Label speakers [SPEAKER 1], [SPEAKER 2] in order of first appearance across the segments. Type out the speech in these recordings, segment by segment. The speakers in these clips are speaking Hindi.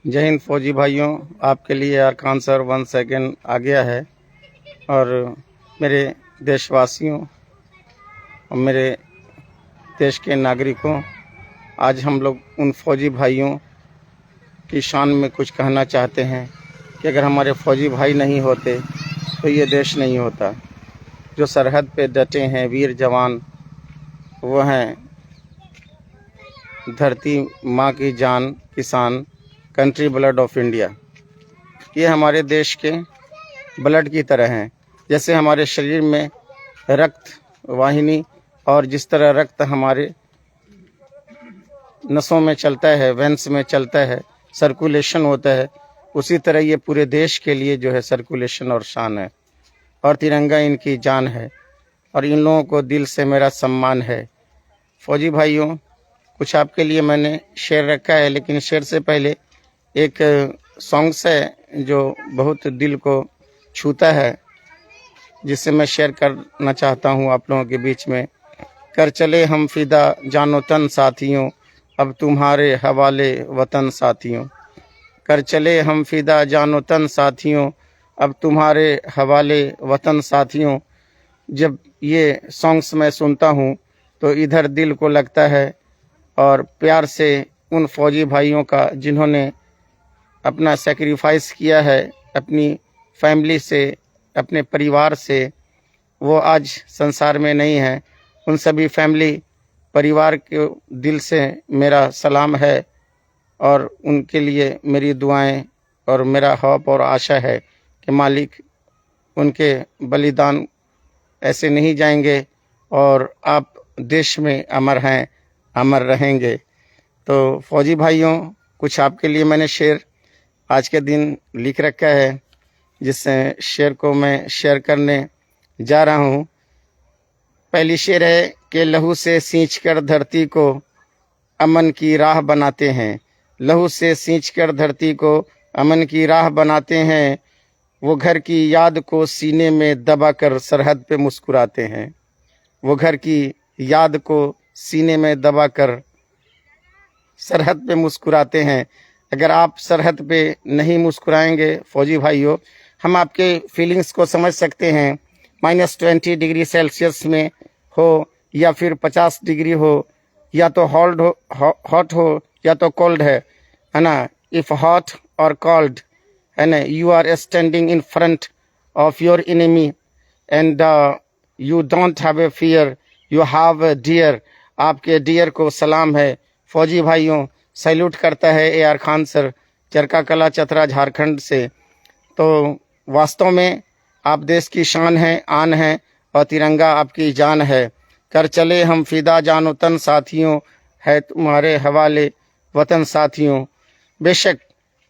[SPEAKER 1] जय हिंद फौजी भाइयों, आपके लिए अरकान सर 1 सेकेंड आ गया है। और मेरे देशवासियों और मेरे देश के नागरिकों, आज हम लोग उन फौजी भाइयों की शान में कुछ कहना चाहते हैं कि अगर हमारे फौजी भाई नहीं होते तो ये देश नहीं होता। जो सरहद पे डटे हैं वीर जवान, वो हैं धरती माँ की जान किसान, कंट्री ब्लड ऑफ इंडिया। ये हमारे देश के ब्लड की तरह हैं। जैसे हमारे शरीर में रक्त वाहिनी और जिस तरह रक्त हमारे नसों में चलता है, वेंस में चलता है, सर्कुलेशन होता है, उसी तरह ये पूरे देश के लिए जो है सर्कुलेशन और शान है। और तिरंगा इनकी जान है और इन लोगों को दिल से मेरा सम्मान है। फौजी भाइयों, कुछ आपके लिए मैंने शेर रखा है, लेकिन शेर से पहले एक सॉन्ग्स है जो बहुत दिल को छूता है, जिससे मैं शेयर करना चाहता हूँ आप लोगों के बीच में। कर चले हम फिदा जानो तन साथियों, अब तुम्हारे हवाले वतन साथियों। कर चले हम फिदा जानो तन साथियों, अब तुम्हारे हवाले वतन साथियों। जब ये सॉन्ग्स मैं सुनता हूँ तो इधर दिल को लगता है और प्यार से उन फौजी भाइयों का जिन्होंने अपना सेक्रीफाइस किया है अपनी फैमिली से, अपने परिवार से, वो आज संसार में नहीं है। उन सभी फैमिली परिवार के दिल से मेरा सलाम है और उनके लिए मेरी दुआएं और मेरा हौफ और आशा है कि मालिक उनके बलिदान ऐसे नहीं जाएंगे और आप देश में अमर हैं, अमर रहेंगे। तो फौजी भाइयों, कुछ आपके लिए मैंने शेर आज के दिन लिख रखा है, जिससे शेर को मैं शेयर करने जा रहा हूँ। पहली शेर है कि लहू से सींचकर धरती को अमन की राह बनाते हैं। लहू से सींचकर धरती को अमन की राह बनाते हैं। वो घर की याद को सीने में दबाकर सरहद पे मुस्कुराते हैं। वो घर की याद को सीने में दबाकर सरहद पे मुस्कुराते हैं। अगर आप सरहद पे नहीं मुस्कुराएंगे फौजी भाइयों, हम आपके फीलिंग्स को समझ सकते हैं। -20 डिग्री सेल्सियस में हो या फिर 50 डिग्री हो, या तो हॉट हो या तो कोल्ड है ना। इफ हॉट और कोल्ड है ना, you are standing in front of your enemy and you don't have a fear, you have a dear. आपके डियर को सलाम है। फौजी भाइयों, सैल्यूट करता है AR खान सर, चरका कला चतरा झारखंड से। तो वास्तव में आप देश की शान हैं, आन हैं और तिरंगा आपकी जान है। कर चले हम फिदा जानो तन साथियों, है तुम्हारे हवाले वतन साथियों। बेशक,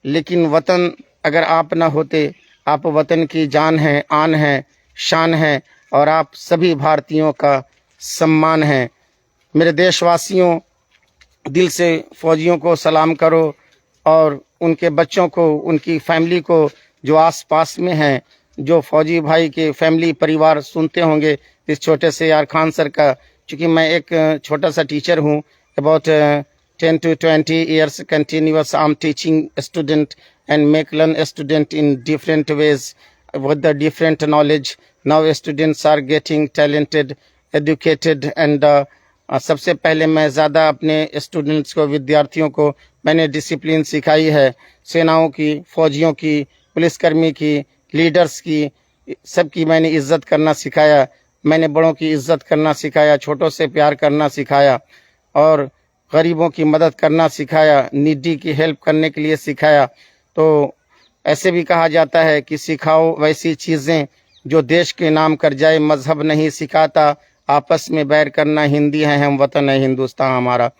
[SPEAKER 1] लेकिन वतन अगर आप ना होते, आप वतन की जान हैं, आन हैं, शान हैं और आप सभी भारतीयों का सम्मान है। मेरे देशवासियों, दिल से फौजियों को सलाम करो और उनके बच्चों को, उनकी फैमिली को जो आस-पास में हैं, जो फौजी भाई के फैमिली परिवार सुनते होंगे इस छोटे से AR खान सर का। चूँकि मैं एक छोटा सा टीचर हूँ, about 10 to 20 years continuous I'm teaching student and make learn student in different ways with the different knowledge. Now students are getting talented, educated and सबसे पहले मैं ज़्यादा अपने स्टूडेंट्स को, विद्यार्थियों को मैंने डिसिप्लिन सिखाई है। सेनाओं की, फौजियों की, पुलिसकर्मी की, लीडर्स की, सबकी मैंने इज्जत करना सिखाया। मैंने बड़ों की इज्जत करना सिखाया, छोटों से प्यार करना सिखाया और गरीबों की मदद करना सिखाया, नीडी की हेल्प करने के लिए सिखाया। तो ऐसे भी कहा जाता है कि सिखाओ वैसी चीज़ें जो देश के नाम कर जाए। मजहब नहीं सिखाता आपस में बैर करना, हिंदी है हम, वतन है हिंदुस्तान हमारा।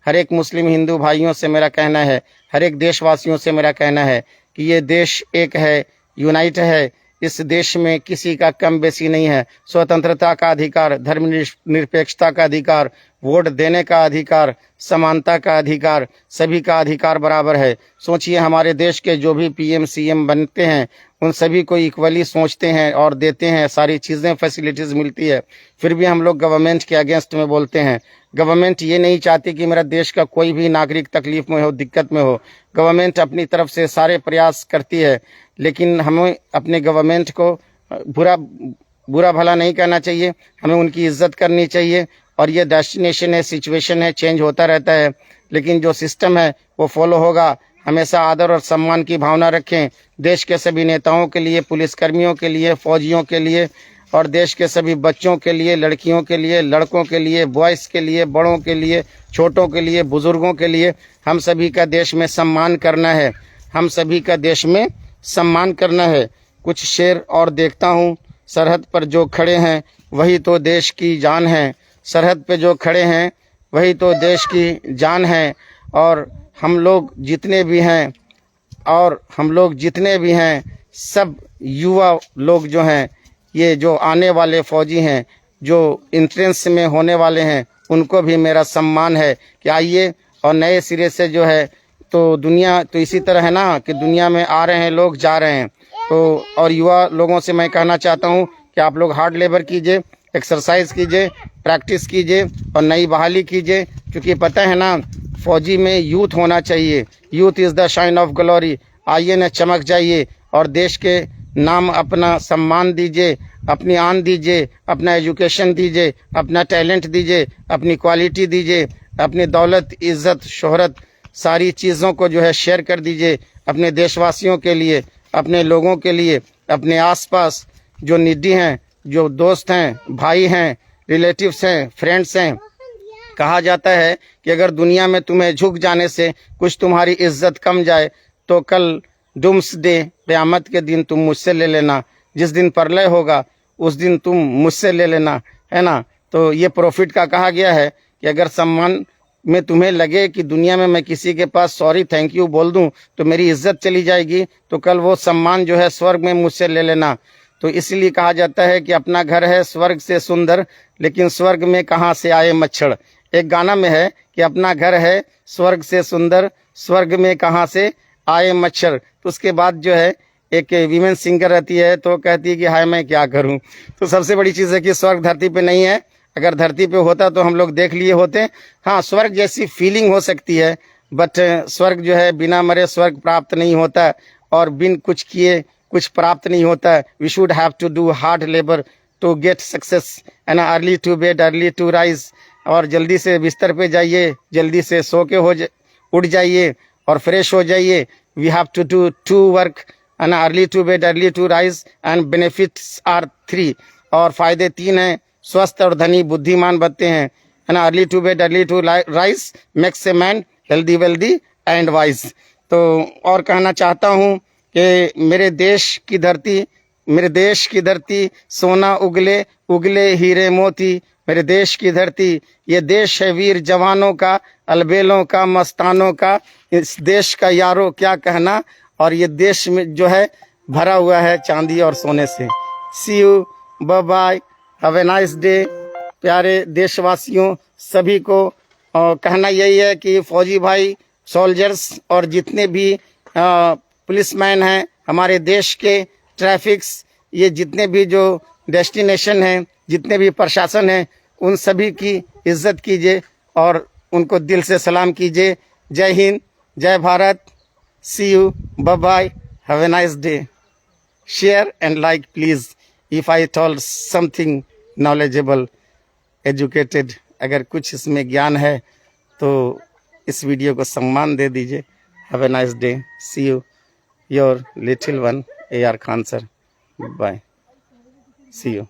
[SPEAKER 1] हर एक मुस्लिम हिंदू भाइयों से मेरा कहना है, हर एक देशवासियों से मेरा कहना है कि ये देश एक है, यूनाइट है। इस देश में किसी का कम बेसी नहीं है। स्वतंत्रता का अधिकार, धर्मनिरपेक्षता का अधिकार, वोट देने का अधिकार, समानता का अधिकार, सभी का अधिकार बराबर है। सोचिए हमारे देश के जो भी पीएम सीएम बनते हैं उन सभी को इक्वली सोचते हैं और देते हैं, सारी चीज़ें फैसिलिटीज़ मिलती है। फिर भी हम लोग गवर्नमेंट के अगेंस्ट में बोलते हैं। गवर्नमेंट ये नहीं चाहती कि मेरा देश का कोई भी नागरिक तकलीफ में हो, दिक्कत में हो। गवर्नमेंट अपनी तरफ से सारे प्रयास करती है, लेकिन हमें अपने गवर्नमेंट को बुरा भला नहीं कहना चाहिए, हमें उनकी इज्जत करनी चाहिए। और ये डेस्टिनेशन है, सिचुएशन है, चेंज होता रहता है, लेकिन जो सिस्टम है वो फॉलो होगा। हमेशा आदर और सम्मान की भावना रखें देश के सभी नेताओं के लिए, पुलिसकर्मियों के लिए, फौजियों के लिए और देश के सभी बच्चों के लिए, लड़कियों के लिए, लड़कों के लिए, बॉयज़ के लिए, बड़ों के लिए, छोटों के लिए, बुजुर्गों के लिए। हम सभी का देश में सम्मान करना है, हम सभी का देश में सम्मान करना है। कुछ शेर और देखता हूँ। सरहद पर जो खड़े हैं वही तो देश की जान है, सरहद पे जो खड़े हैं वही तो देश की जान है। और हम लोग जितने भी हैं सब युवा लोग जो हैं, ये जो आने वाले फौजी हैं, जो एंट्रेंस में होने वाले हैं, उनको भी मेरा सम्मान है कि आइए और नए सिरे से जो है, तो दुनिया तो इसी तरह है ना कि दुनिया में आ रहे हैं लोग, जा रहे हैं। तो और युवा लोगों से मैं कहना चाहता हूँ कि आप लोग हार्ड लेबर कीजिए, एक्सरसाइज कीजिए, प्रैक्टिस कीजिए और नई बहाली कीजिए, क्योंकि पता है ना फौजी में यूथ होना चाहिए। Youth is the shine of glory. आइए न चमक जाइए और देश के नाम अपना सम्मान दीजिए, अपनी आन दीजिए, अपना एजुकेशन दीजिए, अपना टैलेंट दीजिए, अपनी क्वालिटी दीजिए, अपनी दौलत, इज़्ज़त, शोहरत, सारी चीज़ों को जो है शेयर कर दीजिए अपने देशवासियों के लिए, अपने लोगों के लिए, अपने आसपास जो निडी हैं, जो दोस्त हैं, भाई हैं, रिलेटिव्स हैं, फ्रेंड्स हैं। कहा जाता है कि अगर दुनिया में तुम्हें झुक जाने से कुछ तुम्हारी इज्जत कम जाए तो कल डूम्सडे, क़यामत के दिन तुम मुझसे ले लेना। जिस दिन प्रलय होगा उस दिन तुम मुझसे ले लेना, है ना। तो ये प्रॉफिट का कहा गया है कि अगर सम्मान में तुम्हें लगे कि दुनिया में मैं किसी के पास सॉरी थैंक यू बोल दूं तो मेरी इज्जत चली जाएगी, तो कल वो सम्मान जो है स्वर्ग में मुझसे ले लेना। तो इसलिए कहा जाता है कि अपना घर है स्वर्ग से सुंदर, लेकिन स्वर्ग में कहाँ से आए मच्छर। एक गाना में है कि अपना घर है स्वर्ग से सुंदर, स्वर्ग में कहाँ से आए मच्छर। तो उसके बाद जो है एक वीमेन सिंगर रहती है, तो कहती है कि हाय मैं क्या करूं। तो सबसे बड़ी चीज़ है कि स्वर्ग धरती पे नहीं है। अगर धरती पे होता तो हम लोग देख लिए होते। हाँ, स्वर्ग जैसी फीलिंग हो सकती है, बट स्वर्ग जो है बिना मरे स्वर्ग प्राप्त नहीं होता और बिन कुछ किए कुछ प्राप्त नहीं होता। We should have to do hard labour to get success, and early to bed early to rise. और जल्दी से बिस्तर पे जाइए, जल्दी से सो के उठ जाइए और फ्रेश हो जाइए। We have to do 2 work, and early to bed early to rise, and benefits are 3। और फायदे 3 हैं, स्वस्थ और धनी बुद्धिमान बनते हैं, है ना। Early to bed early to rise makes a man healthy wealthy and wise. तो और कहना चाहता हूँ कि मेरे देश की धरती सोना उगले उगले हीरे मोती। मेरे देश की धरती, ये देश है वीर जवानों का, अलबेलों का, मस्तानों का। इस देश का यारो क्या कहना, और ये देश में जो है भरा हुआ है चांदी और सोने से। See you, bye bye, have a nice day. प्यारे देशवासियों सभी को कहना यही है कि फौजी भाई, सोल्जर्स और जितने भी पुलिसमैन हैं हमारे देश के, ट्रैफिक्स, ये जितने भी जो डेस्टिनेशन हैं, जितने भी प्रशासन हैं, उन सभी की इज्जत कीजिए और उनको दिल से सलाम कीजिए। जय हिंद, जय Bharat. See you, bye bye, have a nice day. Share and like please if I told something knowledgeable, educated. अगर कुछ इसमें ज्ञान है तो इस वीडियो को सम्मान दे दीजिए। Have a nice day. See you, your little one AR Khan sir. Bye, see you.